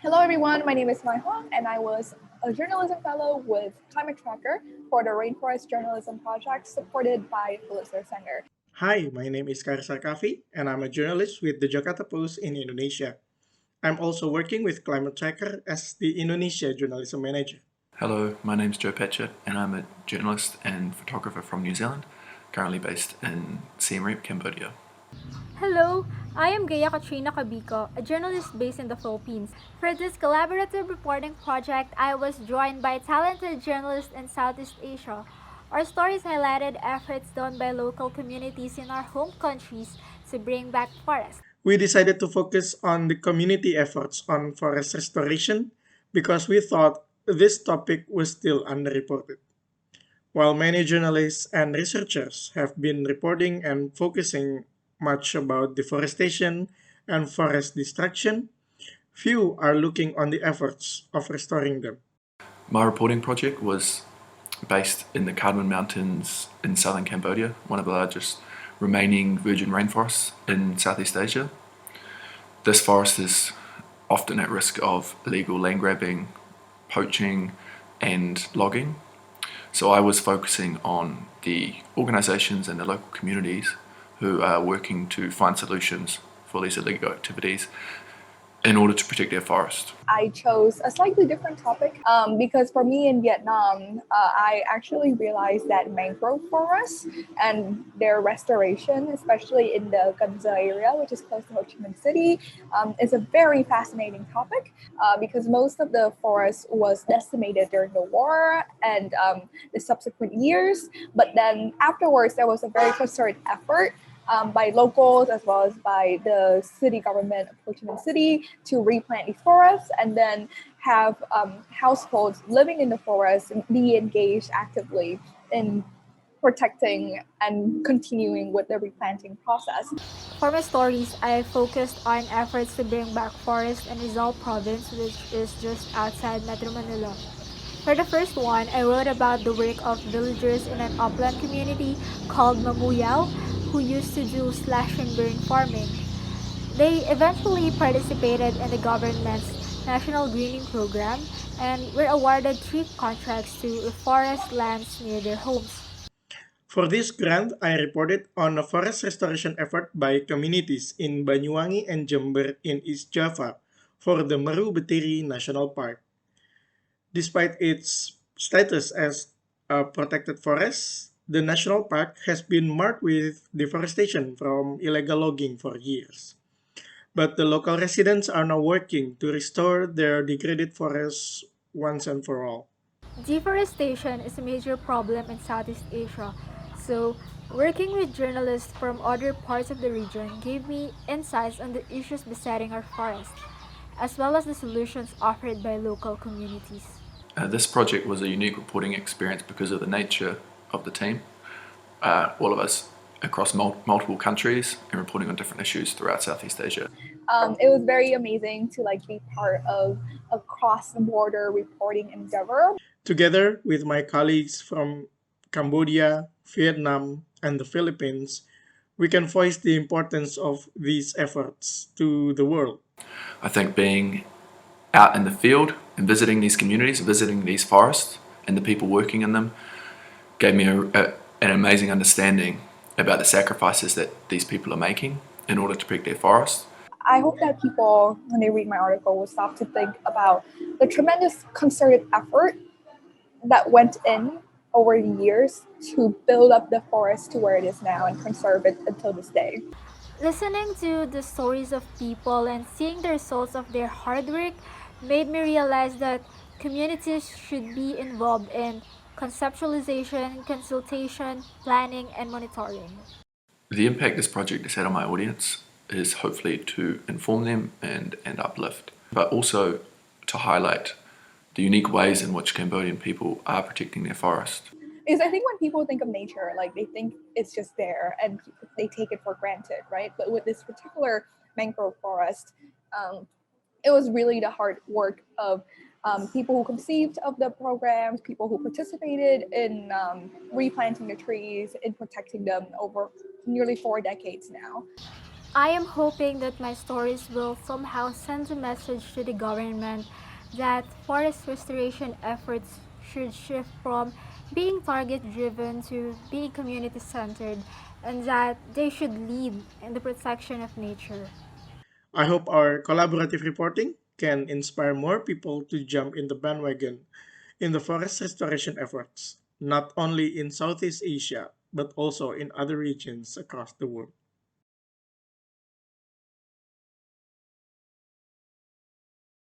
Hello, everyone. My name is Mai Huang, and I was a journalism fellow with Climate Tracker for the Rainforest Journalism Project supported by Pulitzer Center. Hi, my name is Karsar Kafi, and I'm a journalist with the Jakarta Post in Indonesia. I'm also working with Climate Tracker as the Indonesia Journalism Manager. Hello, my name's Joe Petcher, and I'm a journalist and photographer from New Zealand, currently based in Siem Reap, Cambodia. Hello, I am Gaya Katrina Cabico, a journalist based in the Philippines. For this collaborative reporting project, I was joined by talented journalists in Southeast Asia. Our stories highlighted efforts done by local communities in our home countries to bring back forests. We decided to focus on the community efforts on forest restoration because we thought this topic was still underreported. While many journalists and researchers have been reporting and focusing much about deforestation and forest destruction, few are looking on the efforts of restoring them. My reporting project was based in the Cardamom Mountains in southern Cambodia, one of the largest remaining virgin rainforests in Southeast Asia. This forest is often at risk of illegal land grabbing, poaching, and logging. So I was focusing on the organisations and the local communities who are working to find solutions for these illegal activities in order to protect their forest. I chose a slightly different topic because for me in Vietnam, I actually realized that mangrove forests and their restoration, especially in the Ganza area, which is close to Ho Chi Minh City, is a very fascinating topic because most of the forest was decimated during the war and the subsequent years. But then afterwards, there was a very concerted effort by locals as well as by the city government of Ho Chi Minh City to replant these forests and then have households living in the forest be engaged actively in protecting and continuing with the replanting process. For my stories, I focused on efforts to bring back forests in Rizal province, which is just outside Metro Manila. For the first one, I wrote about the work of villagers in an upland community called Mamuyao who used to do slash and burn farming. They eventually participated in the government's National Greening Program and were awarded three contracts to reforest lands near their homes. For this grant, I reported on a forest restoration effort by communities in Banyuwangi and Jember in East Java for the Meru Betiri National Park. Despite its status as a protected forest, the national park has been marked with deforestation from illegal logging for years. But the local residents are now working to restore their degraded forests once and for all. Deforestation is a major problem in Southeast Asia, so working with journalists from other parts of the region gave me insights on the issues besetting our forests, as well as the solutions offered by local communities. This project was a unique reporting experience because of the nature of the team. All of us across multiple countries and reporting on different issues throughout Southeast Asia. It was very amazing to be part of a cross-border reporting endeavor. Together with my colleagues from Cambodia, Vietnam, and the Philippines, we can voice the importance of these efforts to the world. I think being out in the field and visiting these communities, visiting these forests and the people working in them gave me an amazing understanding about the sacrifices that these people are making in order to protect their forests. I hope that people, when they read my article, will stop to think about the tremendous concerted effort that went in over the years to build up the forest to where it is now and conserve it until this day. Listening to the stories of people and seeing the results of their hard work made me realize that communities should be involved in conceptualization, consultation, planning, and monitoring. The impact this project has had on my audience is hopefully to inform them and uplift, but also to highlight the unique ways in which Cambodian people are protecting their forest. Because I think when people think of nature, they think it's just there and they take it for granted, right? But with this particular mangrove forest, it was really the hard work of people who conceived of the programs, people who participated in replanting the trees, in protecting them over nearly 4 decades now. I am hoping that my stories will somehow send a message to the government that forest restoration efforts should shift from being target driven to being community centered, and that they should lead in the protection of nature. I hope our collaborative reporting can inspire more people to jump in the bandwagon in the forest restoration efforts, not only in Southeast Asia, but also in other regions across the world.